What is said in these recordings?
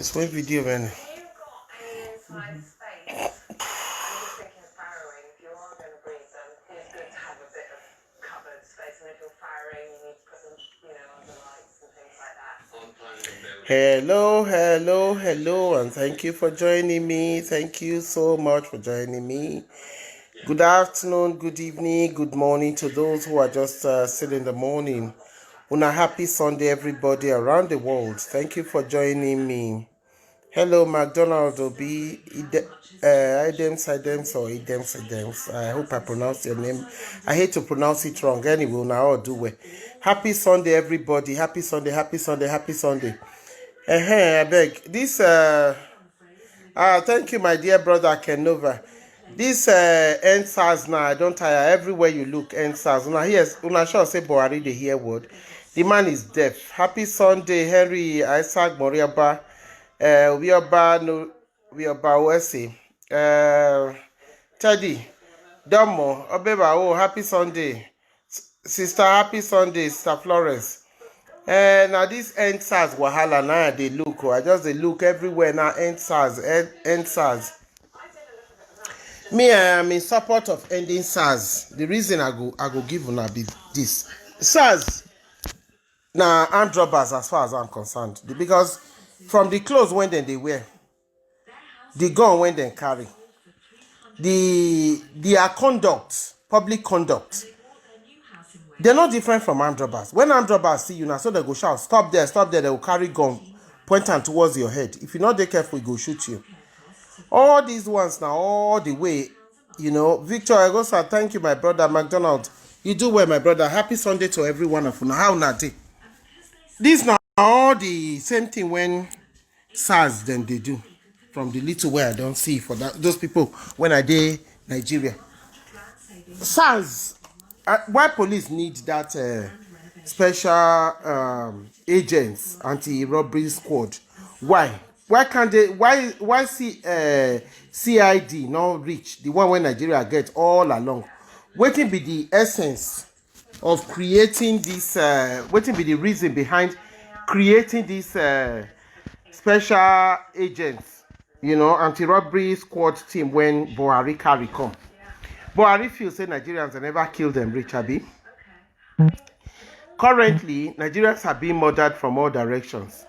It's one video, man. You've got an inside space. I'm just thinking of farrowing. If you are going to breed them, it's good to have a bit of covered space. And if you're farrowing, you need to put them, under lights and things like that. Hello, and thank you for joining me. Thank you so much for joining me. Good afternoon, good evening, good morning to those who are just still in the morning. On a happy Sunday, everybody around the world. Thank you for joining me. Hello, McDonald Obi, Idems, Idems. I hope I pronounced your name. I hate to pronounce it wrong. Anyway, now I'll do it. Happy Sunday, everybody. Happy Sunday. I beg. This, thank you, my dear brother Kenova. This end SARS now, I don't tire. Everywhere you look, end SARS. Una sure say Buhari the hear word. The man is deaf. Happy Sunday, Henry Isaac Moriaba. We are Wesi. Teddy, Domo, Obeba, oh, happy Sunday. Sister, happy Sunday, Sister Florence. Now this end SARS wahala now they look. I just they look everywhere now. End SARS. Me, I am in support of ending SARS. The reason I go give una be this. SARS now armed robbers as far as I'm concerned. Because from the clothes when they wear, the gun when they carry, their conduct, public conduct, they're not different from armed robbers. When armed robbers see you now, so they go shout, stop there, they will carry gun, point them towards your head. If you're not there careful, we go shoot you. All these ones now, all the way, Victor, I go say thank you, my brother McDonald. You do well, my brother. Happy Sunday to every one of you. Now, how na day? These now all the same thing when SARS then they do. From the little way I don't see for those people when I did Nigeria. SARS, why police need that special agents, anti-robbery squad? Why? Why can't they? Why see CID not reach the one when Nigeria get all along? Waiting be the essence of creating this. Waiting be the reason behind creating this special agents, anti-robbery squad team when Buhari carry come. Buhari feels say Nigerians have never killed them, rich Abi. Currently, Nigerians are being murdered from all directions.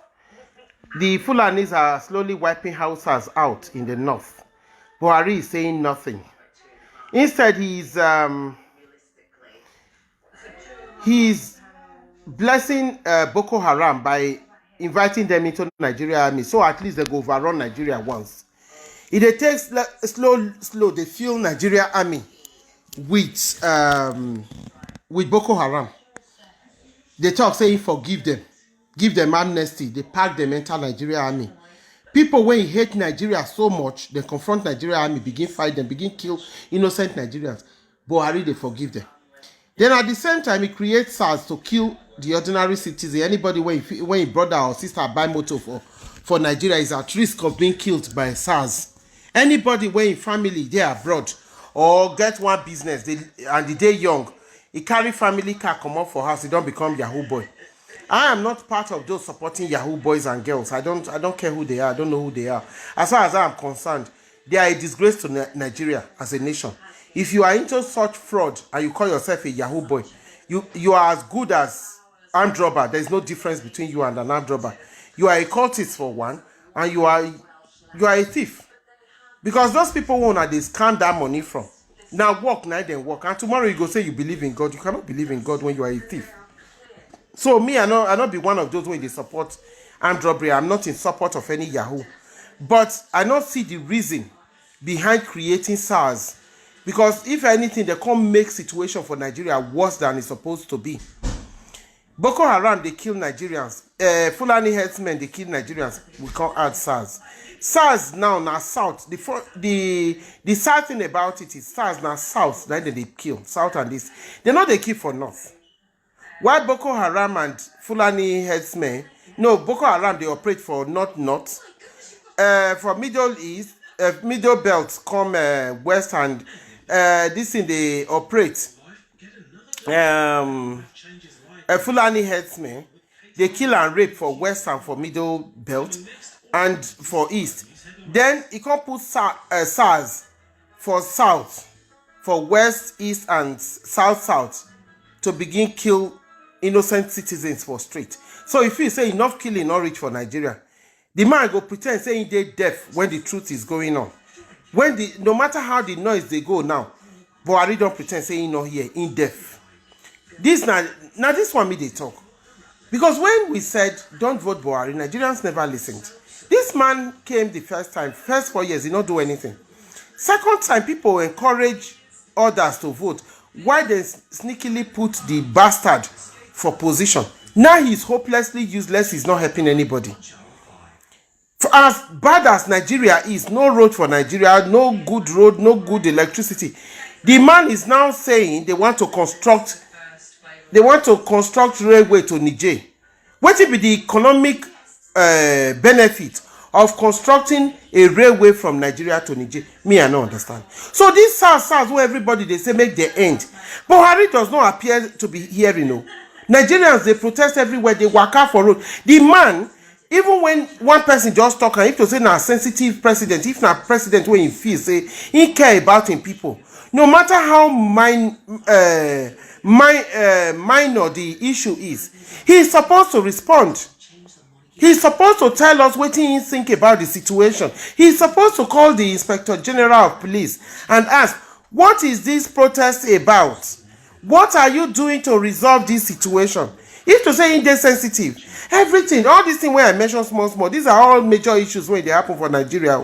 The Fulanis are slowly wiping houses out in the north. Buhari is saying nothing. Instead, he's blessing Boko Haram by inviting them into Nigeria army, so at least they go overrun Nigeria once. If they take slow, they fill Nigeria army with Boko Haram. They talk saying forgive them, give them amnesty. They pack them enter Nigeria army. People when hate Nigeria so much, they confront Nigeria army, begin fight them, begin kill innocent Nigerians. Buhari they forgive them. Then at the same time, he creates SARS to kill the ordinary citizen. Anybody when your brother or sister buy motor for Nigeria is at risk of being killed by SARS. Anybody when in family they are abroad or get one business and the day young, he carry family car come up for house, he don't become Yahoo boy. I am not part of those supporting Yahoo boys and girls. I don't care who they are. I don't know who they are. As far as I am concerned, they are a disgrace to Nigeria as a nation. If you are into such fraud and you call yourself a Yahoo boy, you are as good as armed robber. There is no difference between you and an armed robber. You are a cultist for one, and you are a thief. Because those people who they scam that money from. Now work, now then work. And tomorrow you go say you believe in God. You cannot believe in God when you are a thief. So me, I not be one of those when they support armed robbery. I'm not in support of any Yahoo. But I not see the reason behind creating SARS. Because if anything, they can't make situation for Nigeria worse than it's supposed to be. Boko Haram, they kill Nigerians. Fulani herdsmen, they kill Nigerians. We can't add SARS. SARS now south. The sad thing about it is SARS now south. Then they kill south and east. They kill for north. Why Boko Haram and Fulani herdsmen? No, Boko Haram they operate for north. For Middle East, Middle Belt come west and this thing they operate. Fulani herdsmen they kill and rape for west and for Middle Belt. and for east. Then he can put SARS for south, for west, east, and south to begin kill innocent citizens for street. So if you say enough killing not reach for Nigeria, the man go pretend saying they deaf when the truth is going on. When the no matter how the noise they go now, Buhari don't pretend saying not here in deaf. This now this one me they talk. Because when we said don't vote Buhari, Nigerians never listened. This man came the first time, first 4 years, he not do anything. Second time, people encourage others to vote. Why they sneakily put the bastard for position? Now he's hopelessly useless, he's not helping anybody. For as bad as Nigeria is, no road for Nigeria, no good road, no good electricity. The man is now saying they want to construct railway to Niger. What will be the economic benefit of constructing a railway from Nigeria to Niger? Me, I don't understand. So this SARS where everybody they say make the end. Buhari does not appear to be here, you know. Nigerians, they protest everywhere, they walk out for road. The man, even when one person just talk, and if to say na sensitive president, if na president when he feel say he care about him people, no matter how minor the issue is, he is supposed to respond. He's supposed to tell us what he think about the situation. He's supposed to call the Inspector General of Police and ask, what is this protest about? What are you doing to resolve this situation? If to say they're sensitive, everything, all these things where I mentioned small, these are all major issues when they happen for Nigeria.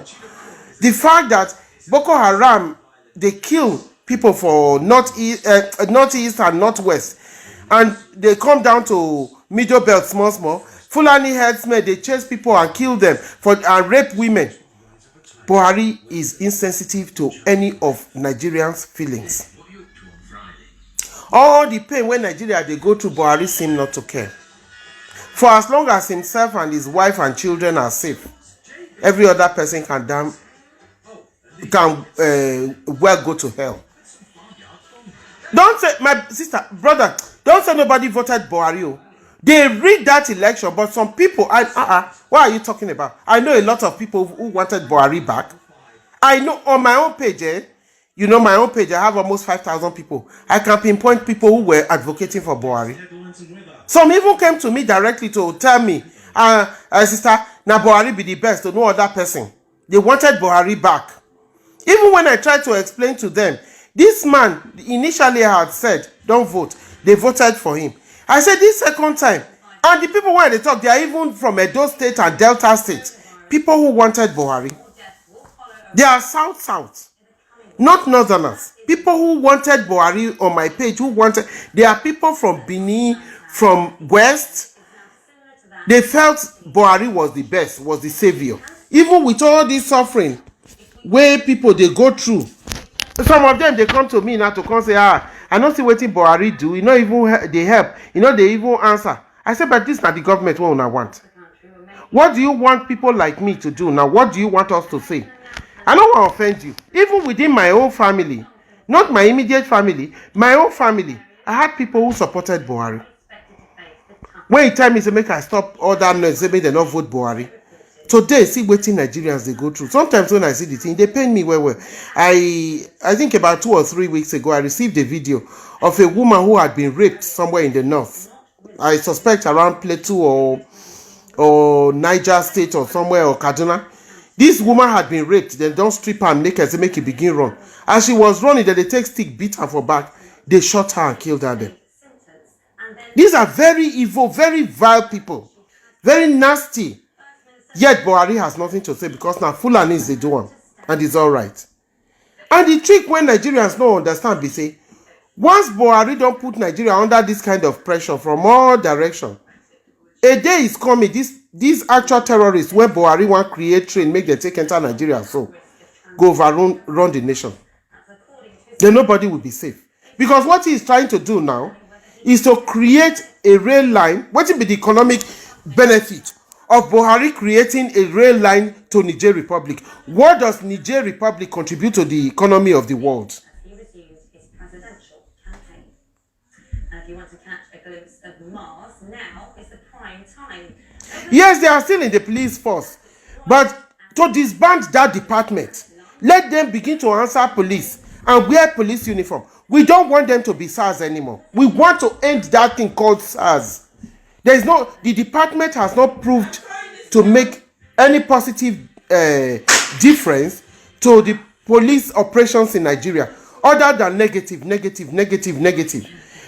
The fact that Boko Haram, they kill people for northeast and northwest, and they come down to middle belt small. Fulani herdsmen, they chase people and kill them and rape women. Buhari is insensitive to any of Nigerians' feelings. All the pain when Nigeria they go through, Buhari seem not to care. For as long as himself and his wife and children are safe, every other person can well go to hell. Don't say, my sister, brother, don't say nobody voted Buhari. They rigged that election, but some people, what are you talking about? I know a lot of people who wanted Buhari back. I know on my own page, my own page, I have almost 5,000 people. I can pinpoint people who were advocating for Buhari. Some even came to me directly to tell me, sister, now Buhari be the best, to no other person. They wanted Buhari back. Even when I tried to explain to them, this man initially had said, don't vote. They voted for him. I said this second time, and the people when they talk, they are even from Edo State and Delta State. People who wanted Buhari. They are South. Not Northerners. People who wanted Buhari on my page, they are people from Benin, from West. They felt Buhari was the best, was the savior. Even with all this suffering, where people they go through, some of them they come to me now to come say, I don't see what Buhari do. You know, even they help. You know, they even answer. I said, but this is not the government what I want. What do you want people like me to do now? What do you want us to say? I don't want to offend you. Even within my own family, not my immediate family, my own family, I had people who supported Buhari. When you tell me to make I stop all that noise, say they not vote Buhari. Today, see what Nigerians they go through. Sometimes when I see the thing, they pain me well. I think about 2 or 3 weeks ago, I received a video of a woman who had been raped somewhere in the north. I suspect around Plateau or Niger State or somewhere, or Kaduna. This woman had been raped. They don't strip her and make it begin run. As she was running, they take stick, beat her for back. They shot her and killed her there. These are very evil, very vile people. Very nasty. Yet Buhari has nothing to say because now Fulani is the one and it's all right. And the trick when Nigerians don't understand, they say, once Buhari don't put Nigeria under this kind of pressure from all directions, a day is coming, these actual terrorists, when Buhari want create train, make them take enter Nigeria, so go run the nation. Then nobody will be safe. Because what he is trying to do now is to create a rail line. What will be the economic benefit of Buhari creating a rail line to Niger Republic? What does Niger Republic contribute to the economy of the world? He resumes his presidential campaign. If you want to catch a glimpse of Mars, now is the prime time. Yes, they are still in the police force. But to disband that department, let them begin to answer police and wear police uniform. We don't want them to be SARS anymore. We want to end that thing called SARS. The department has not proved to make any positive difference to the police operations in Nigeria, other than negative.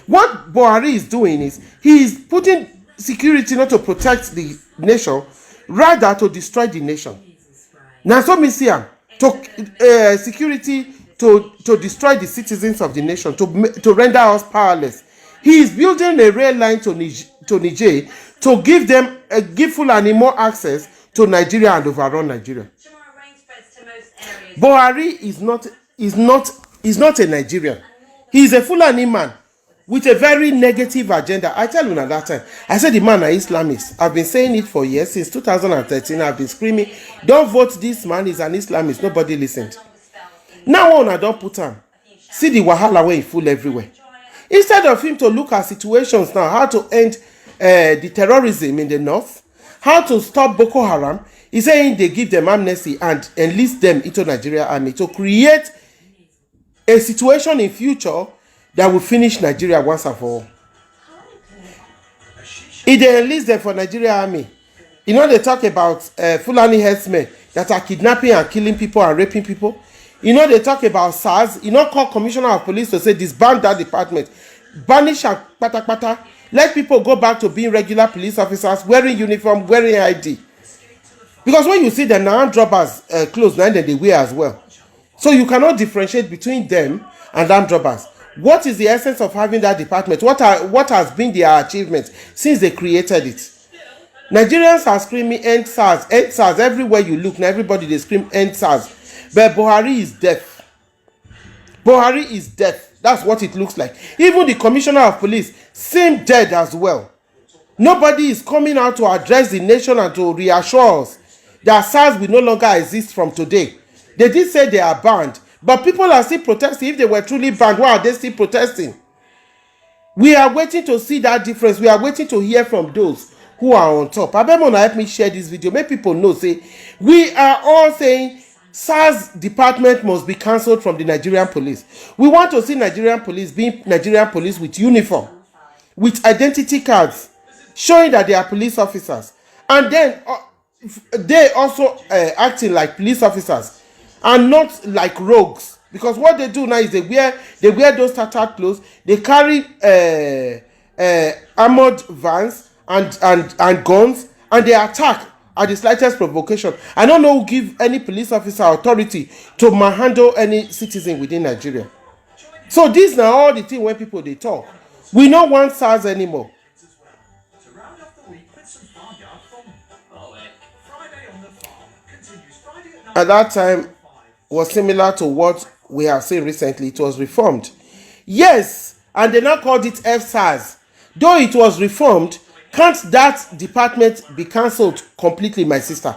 What Buhari is doing is he is putting security not to protect the nation, rather to destroy the nation. Now, so me see to security to destroy the citizens of the nation, to render us powerless. He is building a rail line to Niger to give Fulani more access to Nigeria and overrun Nigeria. Buhari is not a Nigerian. He is a Fulani man with a very negative agenda. I tell you at that time, I said the man is Islamist. I've been saying it for years. Since 2013, I've been screaming, don't vote this man, he's an Islamist. Nobody listened. Now on, I don't put him. See the wahala where he full everywhere. Instead of him to look at situations now, how to end the terrorism in the north, how to stop Boko Haram, he's saying they give them amnesty and enlist them into Nigeria army to create a situation in future that will finish Nigeria once and for all. If they enlist them for Nigeria army, you know they talk about Fulani herdsmen that are kidnapping and killing people and raping people. You know they talk about SARS. You know call commissioner of police to say disband that department, banish and pata. Let people go back to being regular police officers, wearing uniform, wearing ID. Because when you see the armed robbers clothes, then they wear as well. So you cannot differentiate between them and armed robbers. What is the essence of having that department? What has been their achievement since they created it? Nigerians are screaming end SARS, end SARS. Everywhere you look, now everybody they scream end SARS. But Buhari is deaf. Buhari is deaf. That's what it looks like. Even the commissioner of police seemed dead as well. Nobody is coming out to address the nation and to reassure us that SARS will no longer exist from today. They did say they are banned, but people are still protesting. If they were truly banned, why are they still protesting? We are waiting to see that difference. We are waiting to hear from those who are on top. Abemona, help me share this video. Make people know, say, we are all saying SARS department must be cancelled from the Nigerian police. We want to see Nigerian police being Nigerian police with uniform, with identity cards, showing that they are police officers. And then they also acting like police officers and not like rogues. Because what they do now is they wear those tattered clothes, they carry armored vans and guns, and they attack at the slightest provocation. I don't know who give any police officer authority to manhandle any citizen within Nigeria. So these are all the things when people they talk. We don't want SARS anymore. At that time was similar to what we have seen recently. It was reformed. Yes, and they now called it FSARS. Though it was reformed, can't that department be cancelled completely, my sister?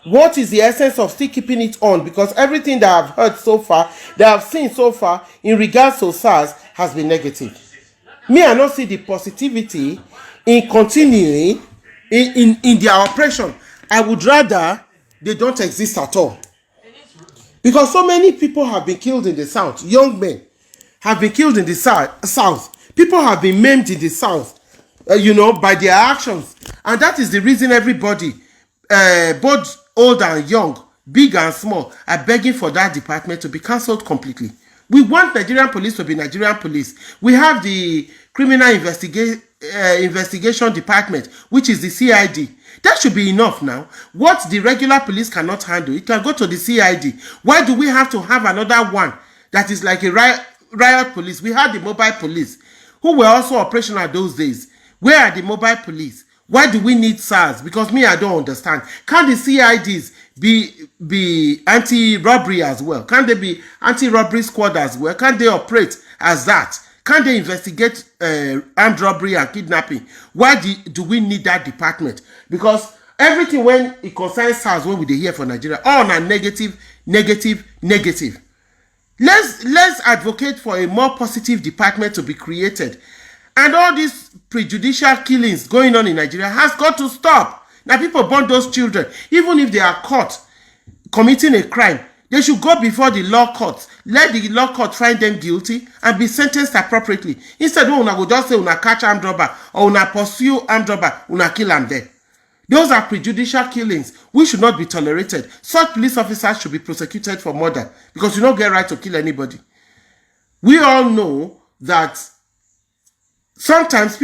What is the essence of still keeping it on? Because everything that I've heard so far, that I've seen so far in regards to SARS has been negative. Me, I don't see the positivity in continuing in their operation. I would rather they don't exist at all. Because so many people have been killed in the south. Young men have been killed in the south. People have been maimed in the south, by their actions. And that is the reason everybody, both old and young, big and small, are begging for that department to be cancelled completely. We want Nigerian police to be Nigerian police. We have the criminal investigation department, which is the CID. That should be enough now. What the regular police cannot handle, it can go to the CID. Why do we have to have another one that is like a riot police? We had the mobile police, who were also operational those days. Where are the mobile police? Why do we need SARS? Because me, I don't understand. Can the CIDs be anti-robbery as well? Can they be anti-robbery squad as well? Can they operate as that? Can they investigate armed robbery and kidnapping? Why do we need that department? Because everything when it concerns SARS, what we dey hear for Nigeria, all are negative. Let's advocate for a more positive department to be created. And all these prejudicial killings going on in Nigeria has got to stop. Now people born those children, even if they are caught committing a crime, they should go before the law court. Let the law court find them guilty and be sentenced appropriately. Instead, una go just say una catch armed robber or una pursue armed robber, una kill them there. Those are prejudicial killings which should not be tolerated. Such police officers should be prosecuted for murder because you don't get right to kill anybody. We all know that sometimes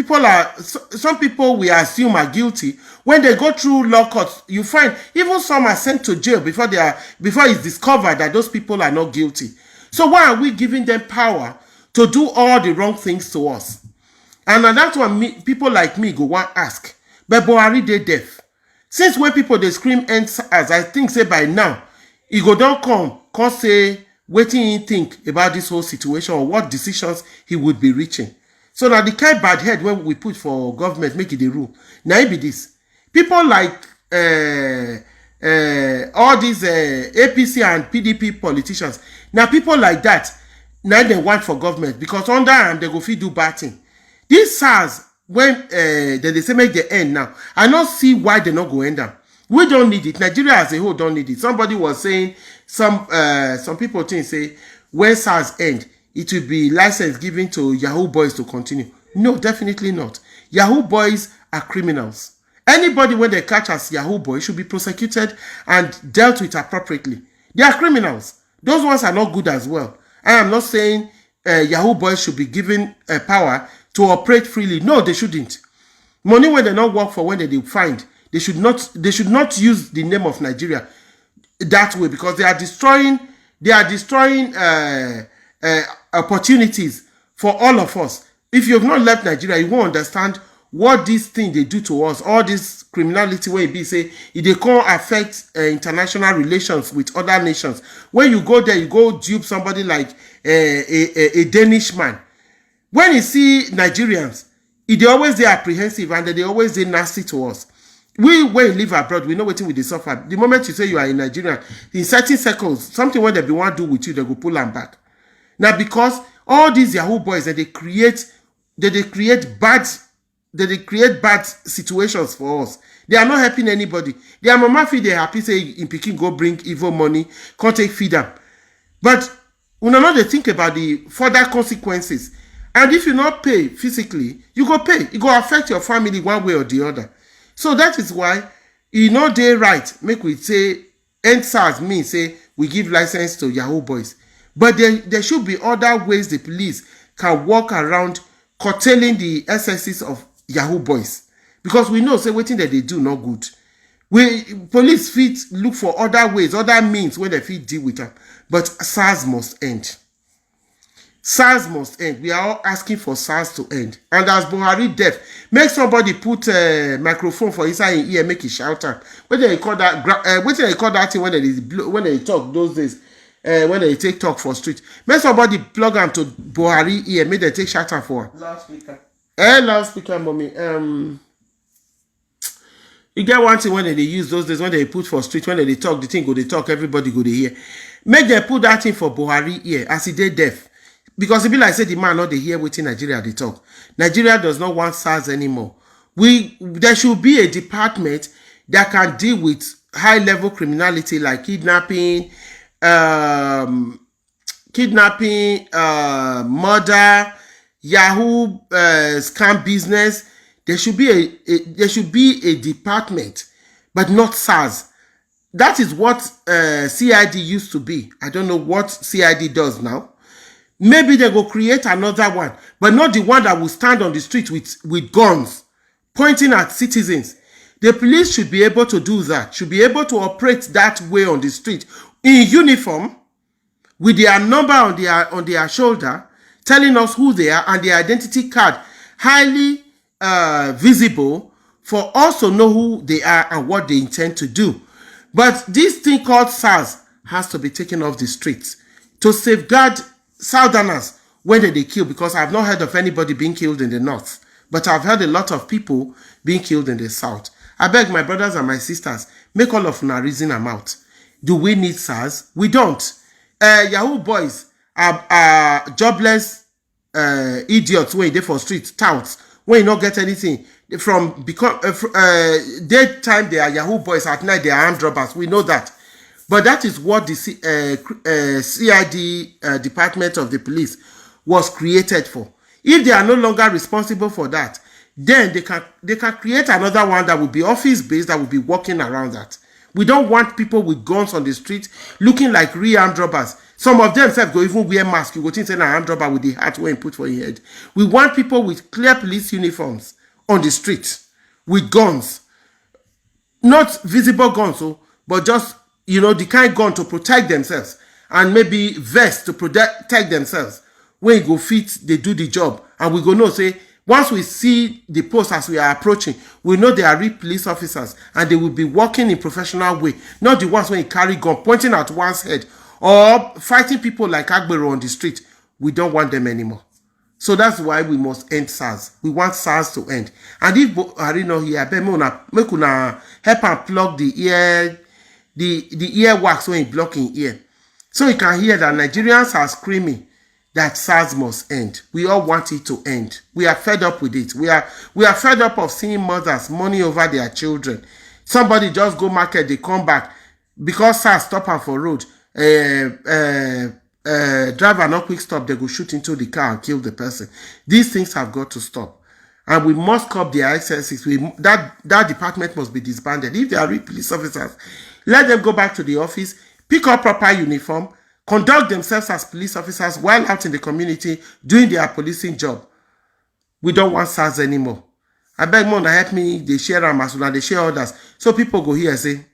some people we assume are guilty. When they go through law courts, you find even some are sent to jail before it's discovered that those people are not guilty. So why are we giving them power to do all the wrong things to us? And that's what people like me go want ask. But Buhari dey deaf. Since when people they scream SARS, I think say by now, he go don't come say wetin he think about this whole situation or what decisions he would be reaching. So now the kind bad head when we put for government make it the rule. Now it be this. People like all these APC and PDP politicians. Now people like that, now they want for government because under them they go fit do bad thing. This SARS, when they say make the end now, I don't see why they not go end up. We don't need it. Nigeria as a whole don't need it. Somebody was saying, some people think say, when SARS end, it will be license given to Yahoo boys to continue. No, definitely not. Yahoo boys are criminals. Anybody when they catch as Yahoo boy should be prosecuted and dealt with appropriately. They are criminals. Those ones are not good as well. I am not saying Yahoo boys should be given power to operate freely. No, they shouldn't. Money when they not work for when they find, they should not use the name of Nigeria that way because they are destroying opportunities for all of us. If you have not left Nigeria, you won't understand what this thing they do to us. All this criminality where it be say it they can't affect international relations with other nations. When you go there, you go dupe somebody like a Danish man. When you see Nigerians, they always they apprehensive and they always they nasty to us. When you live abroad, we know what we suffer. The moment you say you are in Nigeria, in certain circles, something when they be want to do with you, they go pull them back. Now because all these Yahoo boys that they create bad situations for us. They are not helping anybody. Their mama feel they happy say in Peking go bring evil money, can't take feed them. But we know they think about the further consequences. And if you not pay physically, you go pay. It go affect your family one way or the other. So that is why you know they right. Make we say end SARS means say we give license to Yahoo boys. But there should be other ways the police can walk around curtailing the excesses of Yahoo boys. Because we know say waiting that they do not good. Police fit look for other ways, other means when they fit deal with them. But SARS must end. SARS must end. We are all asking for SARS to end. And as Buhari deaf, make somebody put a microphone for inside his ear, make it shout out. What do they call that? What do they call that thing when they talk those days? When they take talk for street. Make somebody plug them to Buhari ear, make they take shout out for loudspeaker. Loudspeaker, mommy. You get one thing when they use those days when they put for street, when they talk, the thing go they talk, everybody go they hear. Make them put that thing for Buhari ear as he did deaf. Because it be like say the man not they hear within Nigeria they talk. Nigeria does not want SARS anymore. There should be a department that can deal with high level criminality like kidnapping, murder, Yahoo scam business. There should be a department, but not SARS. That is what CID used to be. I don't know what CID does now. Maybe they go create another one, but not the one that will stand on the street with guns, pointing at citizens. The police should be able to do that, should be able to operate that way on the street, in uniform, with their number on their shoulder, telling us who they are, and their identity card highly visible for us to know who they are and what they intend to do. But this thing called SARS has to be taken off the streets to safeguard Southerners when they kill, because I've not heard of anybody being killed in the north, but I've heard a lot of people being killed in the south. I beg my brothers and my sisters, make all of una reason them out. Do we need SARS? We don't. Yahoo boys are jobless idiots when they for street touts when you not get anything from daytime they are Yahoo boys, at night they are armed robbers. We know that. But that is what the CID department of the police was created for. If they are no longer responsible for that, then they can create another one that will be office-based, that will be working around that. We don't want people with guns on the street looking like real armed robbers. Some of them go even wear masks. You go think say an armed robber with the hat where you put for your head. We want people with clear police uniforms on the street with guns. Not visible guns, but just, the kind gun to protect themselves, and maybe vest to protect themselves. When you go fit, they do the job. And we go know, say, once we see the post as we are approaching, we know they are real police officers and they will be working in professional way. Not the ones when you carry gun pointing at one's head or fighting people like Agbero on the street. We don't want them anymore. So that's why we must end SARS. We want SARS to end. And if Buhari not here, make una help and plug the ear, the ear wax when you block in ear. So you can hear that Nigerians are screaming that SARS must end. We all want it to end. We are fed up with it. We are fed up of seeing mothers money over their children. Somebody just go market, they come back because SARS stop them for road. Driver not quick stop, they go shoot into the car and kill the person. These things have got to stop, and we must curb their excesses. That department must be disbanded. If they are real police officers, let them go back to the office, pick up proper uniform, conduct themselves as police officers while out in the community doing their policing job. We don't want SARS anymore. I beg more to help me, they share them as well, and they share others. So people go here and say,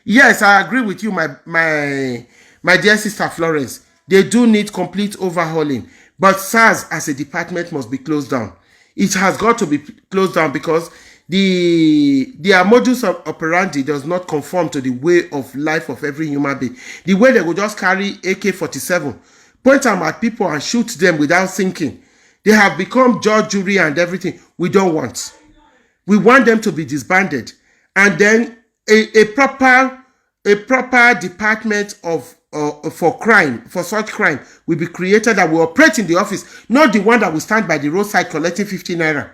yes, I agree with you, my dear sister Florence. They do need complete overhauling. But SARS as a department must be closed down. It has got to be closed down because their modus operandi does not conform to the way of life of every human being. The way they will just carry AK-47, point them at people and shoot them without thinking. They have become judge, jury, and everything. We don't want. We want them to be disbanded. And then a proper department for such crime will be created that will operate in the office, not the one that will stand by the roadside collecting 50 naira.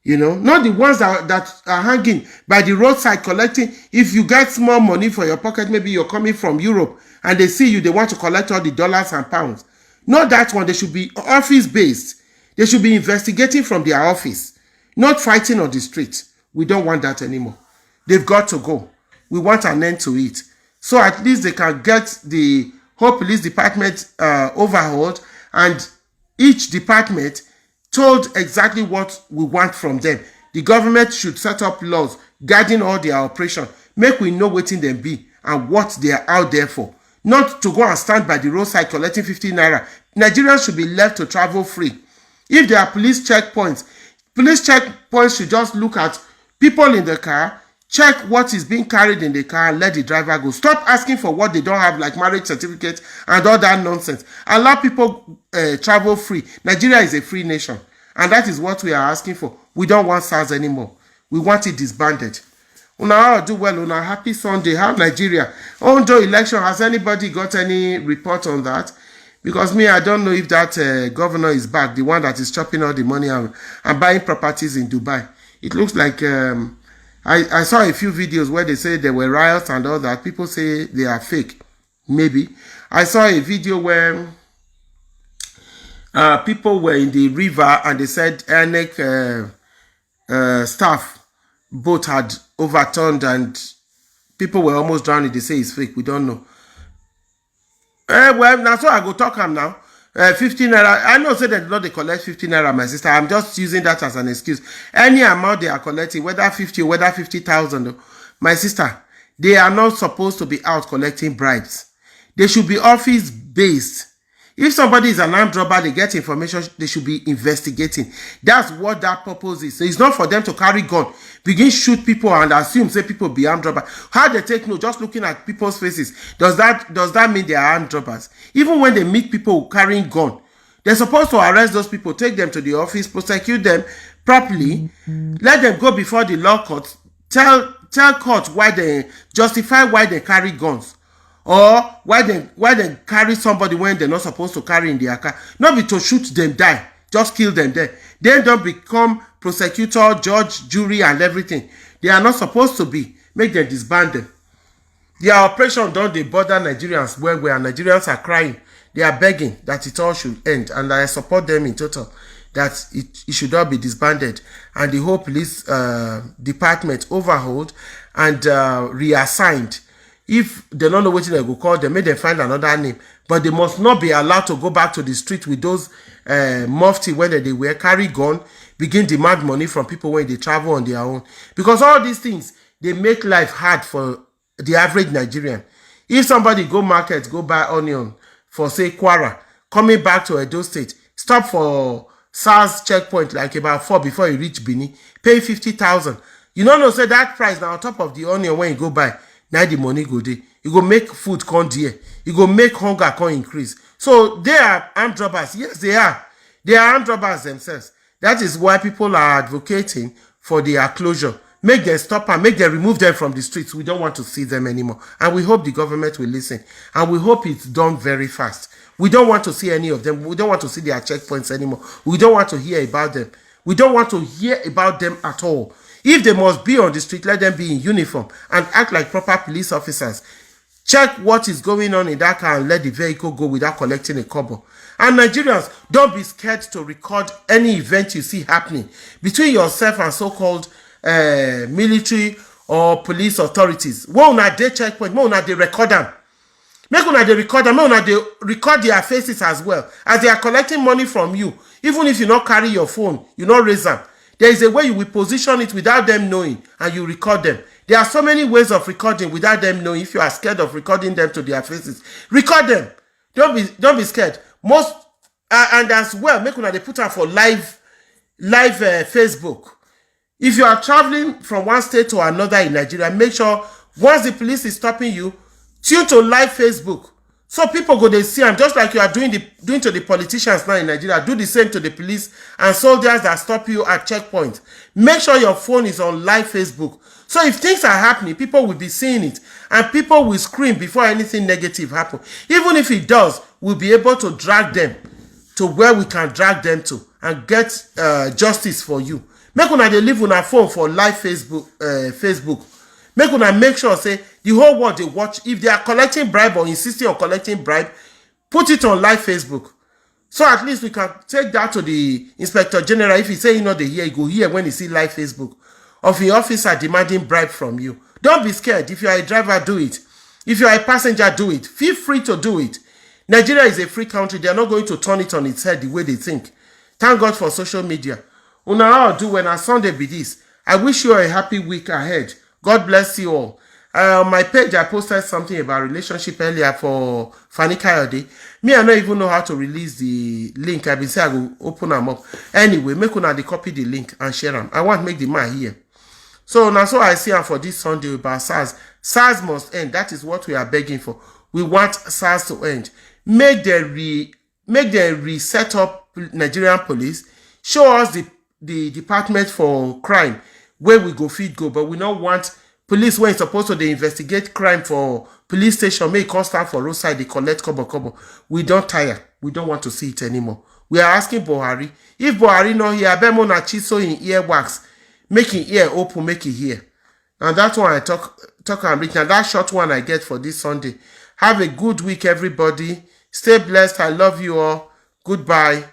Not the ones that are hanging by the roadside collecting. If you get small money for your pocket, maybe you're coming from Europe and they see you, they want to collect all the dollars and pounds. Not that one. They should be office-based. They should be investigating from their office, not fighting on the street. We don't want that anymore. They've got to go. We want an end to it. So at least they can get the whole police department overhauled, and each department told exactly what we want from them. The government should set up laws guiding all their operation. Make we know what them be and what they are out there for. Not to go and stand by the roadside collecting 50 naira. Nigerians should be left to travel free. If there are police checkpoints should just look at people in the car, check what is being carried in the car, and let the driver go. Stop asking for what they don't have, like marriage certificate and all that nonsense. Allow people travel free. Nigeria is a free nation, and that is what we are asking for. We don't want SARS anymore. We want it disbanded. Una do well. Una happy Sunday. How Nigeria? On the election, has anybody got any report on that? Because me, I don't know if that governor is back, the one that is chopping all the money and buying properties in Dubai. It looks like I saw a few videos where they say there were riots and all that. People say they are fake. Maybe. I saw a video where people were in the river and they said ENEC staff boat had overturned and people were almost drowning. They say it's fake. We don't know. Well, now so I go talk am now. 15 naira. I know say that not they collect 15 naira, my sister. I'm just using that as an excuse. Any amount they are collecting, whether 50 or whether 50,000, my sister, they are not supposed to be out collecting bribes. They should be office based. If somebody is an armed robber, they get information, they should be investigating. That's what that purpose is. So it's not for them to carry gun, begin shoot people and assume say people be armed robbers. How they take note, just looking at people's faces, does that mean they are armed robbers? Even when they meet people carrying gun, they're supposed to arrest those people, take them to the office, prosecute them properly, let them go before the law court, tell court why they justify why they carry guns. Or why they carry somebody when they're not supposed to carry in their car. Not be to shoot them die. Just kill them there. They don't become prosecutor, judge, jury, and everything. They are not supposed to be. Make them disband them. Their operation don't they bother Nigerians where Nigerians are crying. They are begging that it all should end. And I support them in total. That it should all be disbanded. And the whole police department overhauled and reassigned. If they don't know what they go call them, may they find another name. But they must not be allowed to go back to the street with those mufti when they wear, carry gun, begin demand money from people when they travel on their own. Because all these things, they make life hard for the average Nigerian. If somebody go market, go buy onion for say Kwara, coming back to Edo State, stop for SARS checkpoint like about 4 before you reach Bini, pay 50,000. You don't know, say that price now on top of the onion when you go buy, now the money go there. You go make food come there. You go make hunger come increase. So they are armed robbers. Yes, they are. They are armed robbers themselves. That is why people are advocating for their closure. Make them stop and make them remove them from the streets. We don't want to see them anymore. And we hope the government will listen. And we hope it's done very fast. We don't want to see any of them. We don't want to see their checkpoints anymore. We don't want to hear about them. We don't want to hear about them at all. If they must be on the street, let them be in uniform and act like proper police officers. Check what is going on in that car and let the vehicle go without collecting a kobo. And Nigerians, don't be scared to record any event you see happening between yourself and so-called military or police authorities. When una dey checkpoint, when una dey record them. Make una dey record them, make una dey record their faces as well. As they are collecting money from you, even if you not carry your phone, you not raise them. There is a way you will position it without them knowing and you record them. There are so many ways of recording without them knowing. If you are scared of recording them to their faces, record them. Don't be scared. Most and as well, make una dey put am for live Facebook. If you are traveling from one state to another in Nigeria, make sure once the police is stopping you, tune to live Facebook. So people go they see them, just like you are doing to the politicians now in Nigeria. Do the same to the police and soldiers that stop you at checkpoint. Make sure your phone is on live Facebook. So if things are happening, people will be seeing it and people will scream before anything negative happens. Even if it does, we'll be able to drag them to where we can drag them to and get justice for you. Make una dey leave una phone for live Facebook. Make una make sure say the whole world they watch. If they are collecting bribe or insisting on collecting bribe, put it on live Facebook. So at least we can take that to the Inspector General. If he say you know they hear, he go hear when he see live Facebook of the officer demanding bribe from you. Don't be scared. If you are a driver, do it. If you are a passenger, do it. Feel free to do it. Nigeria is a free country. They are not going to turn it on its head the way they think. Thank God for social media. Una all do when a Sunday be this. I wish you a happy week ahead. God bless you all. On my page, I posted something about relationship earlier for Fanny Kayode. Me, I don't even know how to release the link. I've been saying I will open them up. Anyway, make una dey copy the link and share them. I want to make the man here. So now, so I see for this Sunday about SARS. SARS must end. That is what we are begging for. We want SARS to end. Make them reset up Nigerian police. Show us the Department for Crime where we go feed go, but we don't want police when it's supposed to they investigate crime for police station, make it stand for roadside, they collect kobo. We don't tire. We don't want to see it anymore. We are asking Buhari. If Buhari not here, Abemo na chiso in earwax, make him ear open, make it hear. And that's why I talk and reach. And that short one I get for this Sunday. Have a good week, everybody. Stay blessed. I love you all. Goodbye.